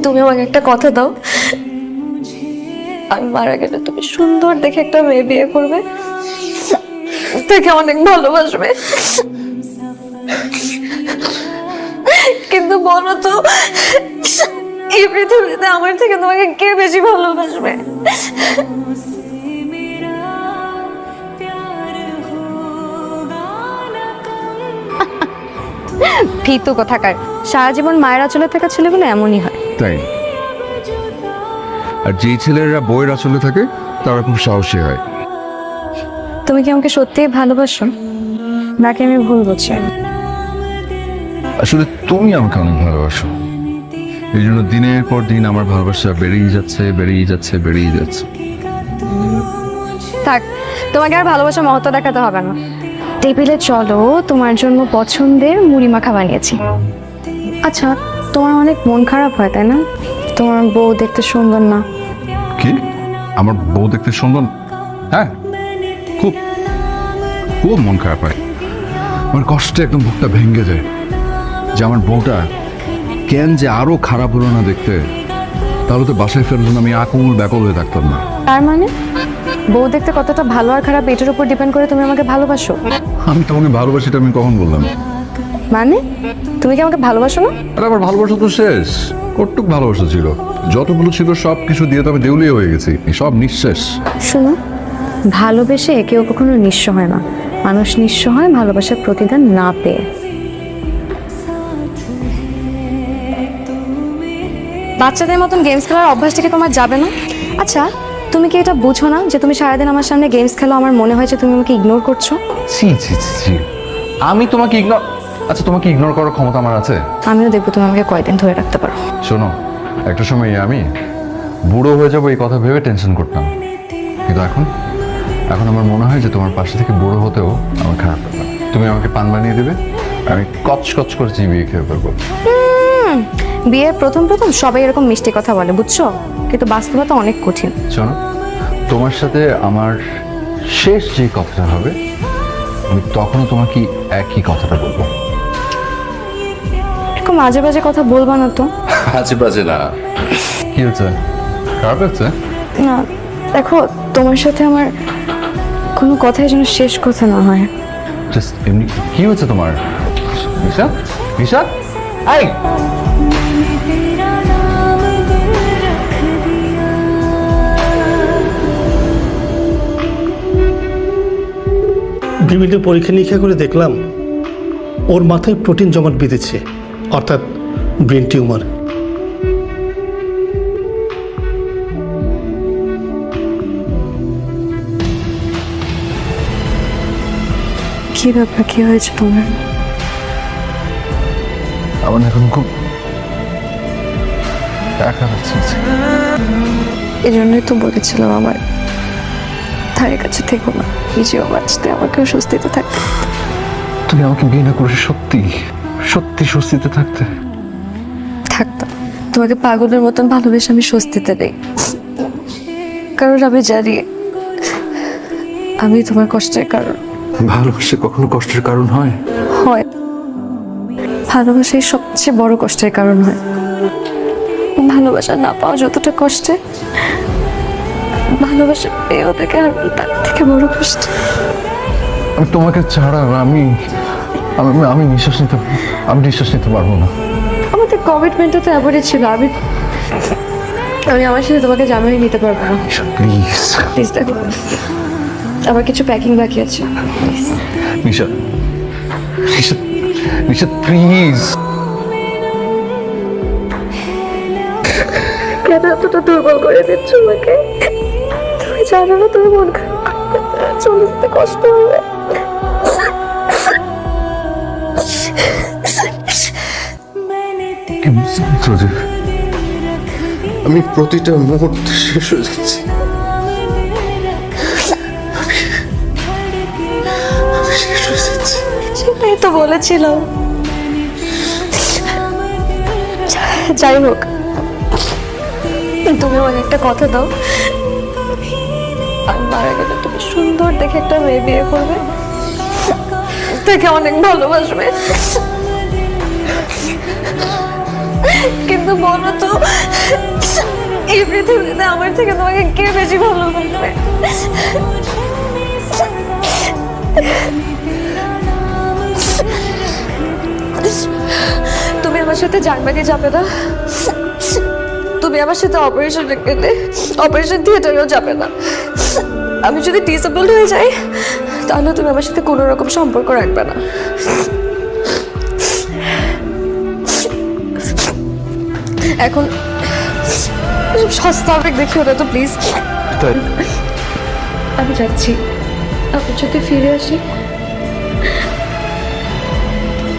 তুমি আমাকে একটা কথা দাও, আমি মারা গেলে তুমি সুন্দর দেখে একটা মেয়ে বিয়ে করবে, তাকে অনেক ভালোবাসবে, কিন্তু বলো তো এই পৃথিবীতে আমার থেকে তোমাকে কে বেশি ভালোবাসবে? ভীতু কোথাকার, সারা জীবন মায়ের আঁচলে থাকা ছেলেগুলো এমনই হয়। তাই, আর যেই ছেলেরা বইয়ের আসলে থাকে তারা খুব সাহসী হয়। তুমি কি আমাকে সত্যিই ভালোবাসো নাকি আমি ভুল বুঝছি? আসলে তুমি আমাকে অনেক ভালোবাসো, এই জন্য দিনের পর দিন আমার ভালোবাসা বেড়েই যাচ্ছে, বেড়েই যাচ্ছে, বেড়েই যাচ্ছে। থাক, তোমাকে আর ভালোবাসা মহত্ব দেখাতে হবে না। টেবিলে চলো, তোমার জন্য পছন্দের মুড়ি মাখা বানিয়েছি। আচ্ছা, তোমার অনেক মন খারাপ হয় তাই না? তোমার বউ দেখতে সুন্দর না। কি? আমার বউ দেখতে সুন্দর? হ্যাঁ, খুব খুব মন খারাপ হয়। আমার কষ্টে একদম বুকটা ভেঙে যায় যে আমার বউটা কেন যে আরো খারাপ হলো না দেখতে, তাহলে তো বাসায় ফেরলো না, আমি আকুল ব্যাকুল হয়ে থাকতাম না। তার মানে বউ দেখতে কতটা ভালো আর খারাপ এটার উপর ডিপেন্ড করে তুমি আমাকে ভালোবাসো? আমি তোমাকে ভালোবাসি, এটা আমি কখন বললাম? মানে তুমি কি আমাকে ভালোবাসো না? আরে আমার ভালোবাসা তো শেষ, কতটুক ভালোবাসা ছিল, যতগুলো ছিল সব কিছু দিয়ে তো আমি দেউলিয়া হয়ে গেছি, সব নিঃশেষ। শোনো, ভালোবেসে কেউ কখনো নিঃস্ব হয় না, মানুষ নিঃস্ব হয় ভালোবাসার প্রতিদান না পেয়ে। বাচ্চাদের মতন গেমস খেলার অভ্যাস থেকে তোমার যাবে না? আচ্ছা, তুমি কি এটা বুঝো না যে তুমি সারাদিন আমার সামনে গেমস খেলো, আমার মনে হয় যে তুমি আমাকে ইগনোর করছো? ছি ছি ছি ছি, আমি তোমাকে ইগনোর? আচ্ছা, তোমাকে ইগনোর করার ক্ষমতা আমার আছে? আমিও দেখবো তুমি আমাকে কয়দিন ধরে রাখতে পারো। শোনো, একটা সময় আমি বুড়ো হয়ে যাবো এই কথা ভেবে টেনশন করতাম, কিন্তু এখন এখন আমার মনে হয় যে তোমার পাশে থেকে বুড়ো হতেও আমার খারাপ লাগবে। তুমি আমাকে পান বানিয়ে দেবে, আমি কচ কচ করে চিবিয়ে খেয়ে ফেলবো। বিয়ের প্রথম প্রথম সবাই এরকম মিষ্টি কথা বলে, বুঝছো, কিন্তু বাস্তবতা অনেক কঠিন। শোনো, তোমার সাথে আমার শেষ যে কথাটা হবে আমি তখনও তোমাকে একই কথাটা বলবো। এরকম আজে বাজে কথা বলবা না তো। আজে বাজে না। কি হচ্ছে? খারাপ লাগছে? না, দেখো, তোমার সাথে আমার কোনো কথাই যেন শেষ কথা না হয়। জাস্ট এমনি। কি হচ্ছে তোমার? নিশা, নিশা, এই বিভিন্ন পরীক্ষা নিরীক্ষা করে দেখলাম ওর মাথায় প্রোটিন জমাট বেঁধেছে, অর্থাৎ ব্রেন টিউমার। কি ব্যাপার, কি হয়েছে তোমার? আমার এখন খুব একা লাগছে। এই জন্যই তো বলেছিলাম আমার ধারে কাছে থেকো না, নিজেও বাঁচতে, আমাকেও স্বস্তিতে থাকতে। তুমি আমাকে বিয়ে না করে সত্যি সত্যি স্বস্তিতে থাকতে? থাকতাম, তোমাকে পাগলের মতন ভালোবেসে আমি স্বস্তিতে নেই, কারণ আমি জানি আমি তোমার কষ্টের কারণ। ভালোবাসা কখনো কষ্টের কারণ হয়? হয়, ভালোবাসাই সবচেয়ে বড় কষ্টের কারণ হয়। ভালোবাসা না পাওয়া যতটা কষ্টে, ভালোবাসা পেয়েও থাকে আর তার থেকে বড় কষ্ট। আমি তোমাকে ছাড়া আমি আমি আমি নিঃশ্বাস নিতে নিঃশ্বাস নিতে পারবো না। আমাদের কমিটমেন্টটা তো এমনই ছিল, আমি আমার সাথে তোমাকে জামাই নিতে পারবো না। প্লিজ প্লিজ দেখো, আমার কিছু প্যাকিং বাকি আছে। নিশা, নিশা, নিশা, প্লিজ। কেন এতটা দুর্বল করে দিচ্ছ আমাকে? তুমি জানো না তুমি মন খারাপ করবে, চলে যেতে কষ্ট হবে। কি বুঝতে পারছো যে আমি প্রতিটা মুহূর্তে শেষ হয়ে যাচ্ছি? আমি শেষ হয়ে যাচ্ছি। সেটাই তো বলেছিলাম। যাই হোক, তুমি আমাকে একটা কথা দাও, আমি মারা গেলে তুমি সুন্দর দেখে একটা মেয়ে বিয়ে করবে, তাকে অনেক ভালোবাসবে, কিন্তু বলো তো পৃথিবীতে আমার থেকে তোমাকে কে বেশি ভালোবাসবে? তুমি আমার সাথে জার্মানি যাবে না, তুমি আমার সাথে অপারেশনে গেলে অপারেশন থিয়েটারেও যাবে না। আমি যদি ডিসেবল হয়ে যাই তাহলে তুমি আমার সাথে কোনো রকম সম্পর্ক রাখবে না। এখন এসব সস্তা আবেগ দেখিও না তো প্লিজ। তাই আমি যাচ্ছি, আমি যদি ফিরে আসি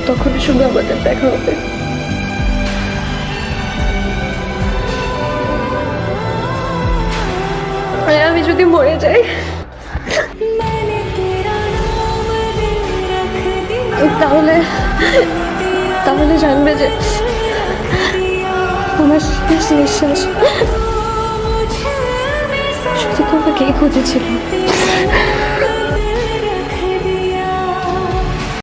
তখন শুধু আমাদের দেখা হবে। আর আমি যদি মরে যাই তাহলে তাহলে জানবে যে আমার শেষ নিঃশ্বাস শুধু তোমাকেই খুঁজেছিল।